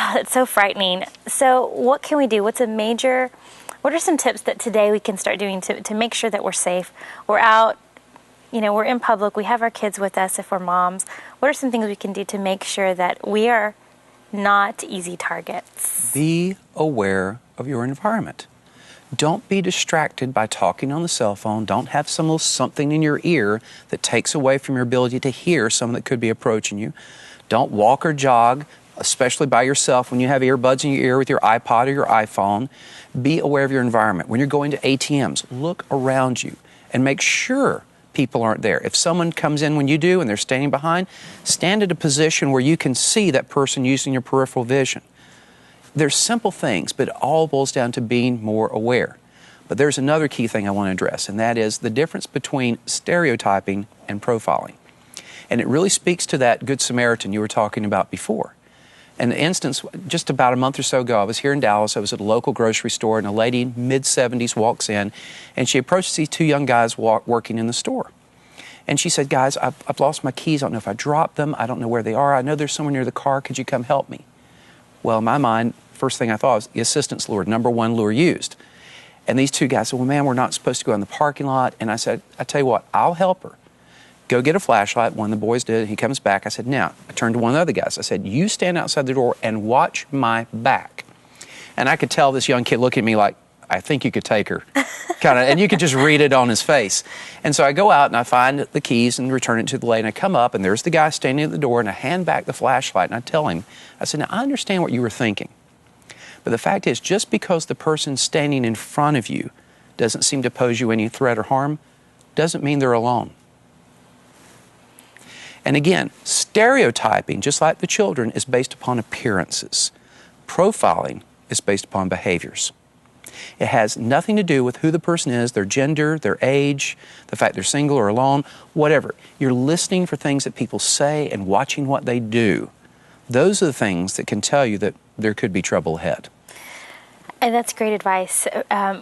Oh, it's so frightening. So what can we do? What are some tips that today we can start doing to make sure that we're safe? We're out, we're in public, we have our kids with us if we're moms. What are some things we can do to make sure that we are not easy targets? Be aware of your environment. Don't be distracted by talking on the cell phone. Don't have some little something in your ear that takes away from your ability to hear someone that could be approaching you. Don't walk or jog, especially by yourself when you have earbuds in your ear with your iPod or your iPhone. Be aware of your environment. When you're going to ATMs, look around you and make sure people aren't there. If someone comes in when you do and they're standing behind, stand at a position where you can see that person using your peripheral vision. There's simple things, but it all boils down to being more aware. But there's another key thing I want to address, and that is the difference between stereotyping and profiling. And it really speaks to that Good Samaritan you were talking about before. An instance, just about a month or so ago, I was here in Dallas. I was at a local grocery store, and a lady, mid-70s, walks in, and she approaches these two young guys working in the store. And she said, "Guys, I've lost my keys. I don't know if I dropped them. I don't know where they are. I know there's someone near the car. Could you come help me?" Well, in my mind, first thing I thought was the assistance lure, number one lure used. And these two guys said, "Well, man, we're not supposed to go in the parking lot." And I said, "I tell you what, I'll help her. Go get a flashlight." One of the boys did. He comes back. I said, "Now," I turned to one of the other guys. I said, "You stand outside the door and watch my back." And I could tell this young kid looking at me like, "I think you could take her." And you could just read it on his face. And so I go out and I find the keys and return it to the lady. And I come up and there's the guy standing at the door, and I hand back the flashlight and I tell him, I said, "Now, I understand what you were thinking. But the fact is, just because the person standing in front of you doesn't seem to pose you any threat or harm, doesn't mean they're alone." And again, stereotyping, just like the children, is based upon appearances. Profiling is based upon behaviors. It has nothing to do with who the person is, their gender, their age, the fact they're single or alone, whatever. You're listening for things that people say and watching what they do. Those are the things that can tell you that there could be trouble ahead. And that's great advice.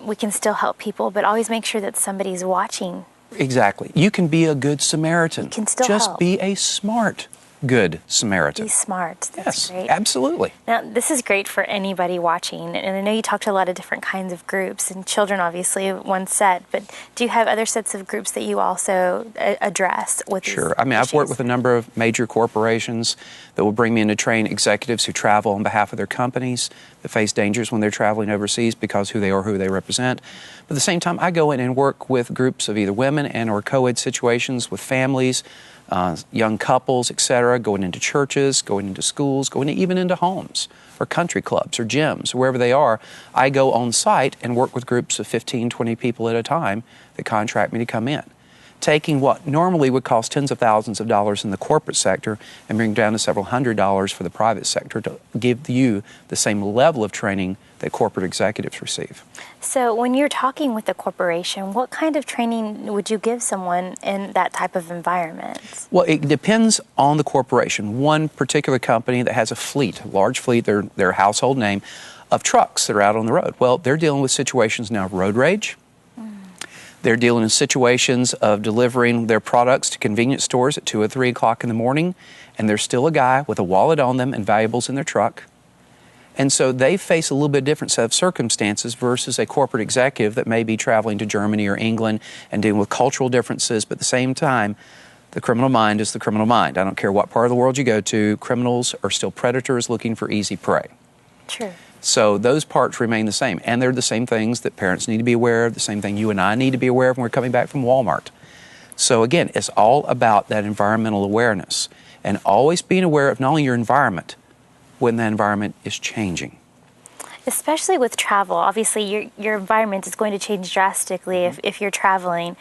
We can still help people, but always make sure that somebody's watching. Exactly. You can be a good Samaritan. You can still Just help. be a smart good Samaritan. Be smart. That's Yes, great. absolutely. Now, this is great for anybody watching, and I know you talked to a lot of different kinds of groups, and children, obviously, one set, but do you have other sets of groups that you also address with these Sure. I mean, I've issues? worked with a number of major corporations that will bring me in to train executives who travel on behalf of their companies that face dangers when they're traveling overseas because who they are, who they represent. But at the same time, I go in and work with groups of either women and or co-ed situations with families, young couples, etc., going into churches, going into schools, going even into homes or country clubs or gyms, wherever they are. I go on site and work with groups of 15, 20 people at a time that contract me to come in, taking what normally would cost tens of thousands of dollars in the corporate sector and bring down to several $100s for the private sector to give you the same level of training that corporate executives receive. So when you're talking with a corporation, what kind of training would you give someone in that type of environment? Well, it depends on the corporation. One particular company that has a fleet, a large fleet, their household name, of trucks that are out on the road. Well, they're dealing with situations now of road rage. They're dealing in situations of delivering their products to convenience stores at 2 or 3 o'clock in the morning, and there's still a guy with a wallet on them and valuables in their truck. And so they face a little bit different set of circumstances versus a corporate executive that may be traveling to Germany or England and dealing with cultural differences, but at the same time, the criminal mind is the criminal mind. I don't care what part of the world you go to, criminals are still predators looking for easy prey. True. So those parts remain the same, and they're the same things that parents need to be aware of, the same thing you and I need to be aware of when we're coming back from Walmart. So again, it's all about that environmental awareness and always being aware of not only your environment, when the environment is changing. Especially with travel, obviously your environment is going to change drastically if you're traveling.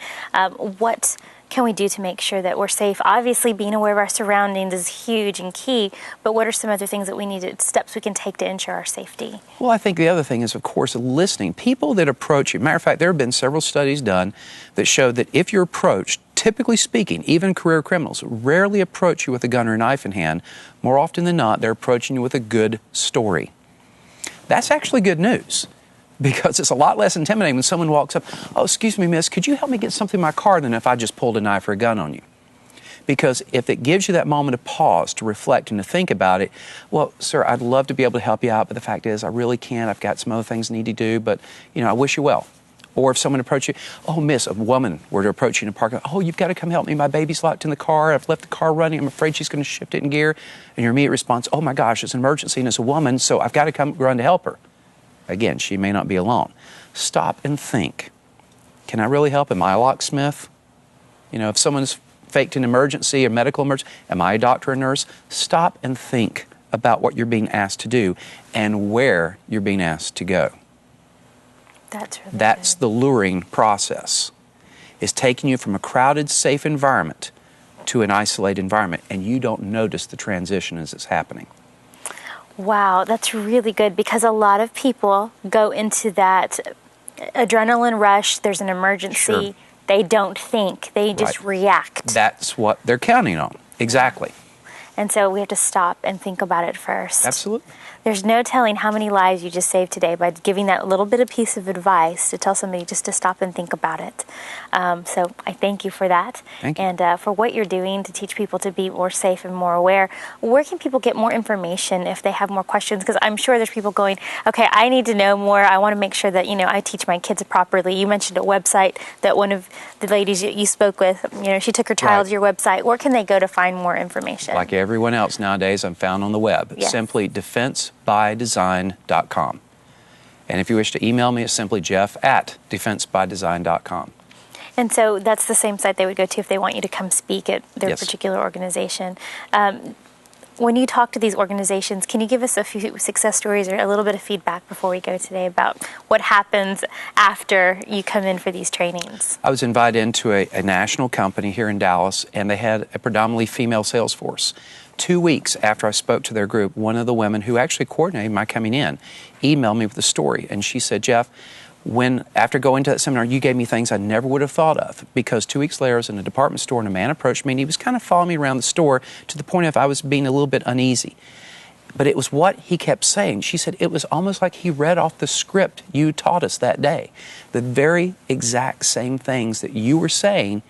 What can we do to make sure that we're safe? Obviously, being aware of our surroundings is huge and key, but what are some other things that we need, steps we can take to ensure our safety? Well, I think the other thing is, of course, listening. People that approach you, matter of fact, there have been several studies done that show that if you're approached, typically speaking, even career criminals rarely approach you with a gun or a knife in hand. More often than not, they're approaching you with a good story. That's actually good news, because it's a lot less intimidating when someone walks up, "Oh, excuse me, miss, could you help me get something in my car," than if I just pulled a knife or a gun on you. Because if it gives you that moment of pause to reflect and to think about it, well, sir, I'd love to be able to help you out, but the fact is I really can't. I've got some other things I need to do, but, I wish you well. Or if someone approached you, oh, miss, a woman were to approach you in a park, oh, you've got to come help me. My baby's locked in the car. I've left the car running. I'm afraid she's going to shift it in gear. And your immediate response, oh, my gosh, it's an emergency and it's a woman, so I've got to come run to help her. Again, she may not be alone. Stop and think. Can I really help? Am I a locksmith? If someone's faked an emergency, a medical emergency, am I a doctor or nurse? Stop and think about what you're being asked to do and where you're being asked to go. That's the luring process. It's taking you from a crowded, safe environment to an isolated environment, and you don't notice the transition as it's happening. Wow, that's really good, because a lot of people go into that adrenaline rush. There's an emergency. Sure. They don't think. They just react. That's what they're counting on. Exactly. And so we have to stop and think about it first. Absolutely. There's no telling how many lives you just saved today by giving that little bit of piece of advice to tell somebody just to stop and think about it. So I thank you for that. Thank you. And for what you're doing to teach people to be more safe and more aware. Where can people get more information if they have more questions? Because I'm sure there's people going, okay, I need to know more. I want to make sure that, I teach my kids properly. You mentioned a website that one of the ladies you spoke with, she took her child to your website. Where can they go to find more information? Like everyone else nowadays, I'm found on the web. Yes. Simply defensebydesign.com. And if you wish to email me, it's simply jeff@defensebydesign.com. And so that's the same site they would go to if they want you to come speak at their particular organization. When you talk to these organizations, can you give us a few success stories or a little bit of feedback before we go today about what happens after you come in for these trainings? I was invited into a national company here in Dallas, and they had a predominantly female sales force. 2 weeks after I spoke to their group, one of the women who actually coordinated my coming in emailed me with a story, and she said, Jeff, after going to that seminar, you gave me things I never would have thought of, because 2 weeks later I was in a department store and a man approached me and he was kind of following me around the store to the point of I was being a little bit uneasy. But it was what he kept saying. She said it was almost like he read off the script you taught us that day. The very exact same things that you were saying,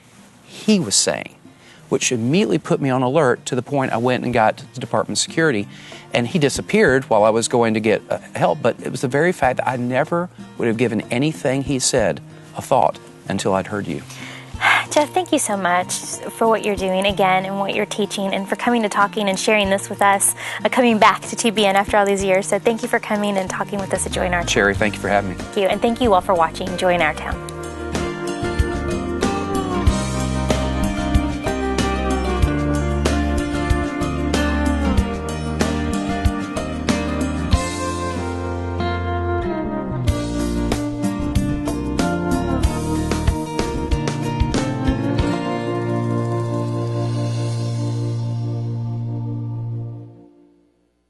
he was saying, which immediately put me on alert to the point I went and got to the Department of Security, and he disappeared while I was going to get help. But it was the very fact that I never would have given anything he said a thought until I'd heard you. Jeff, thank you so much for what you're doing again and what you're teaching, and for coming to talking and sharing this with us, coming back to TBN after all these years. So thank you for coming and talking with us at Joy in Our Town. Sherry, thank you for having me. Thank you, and thank you all for watching Joy in Our Town.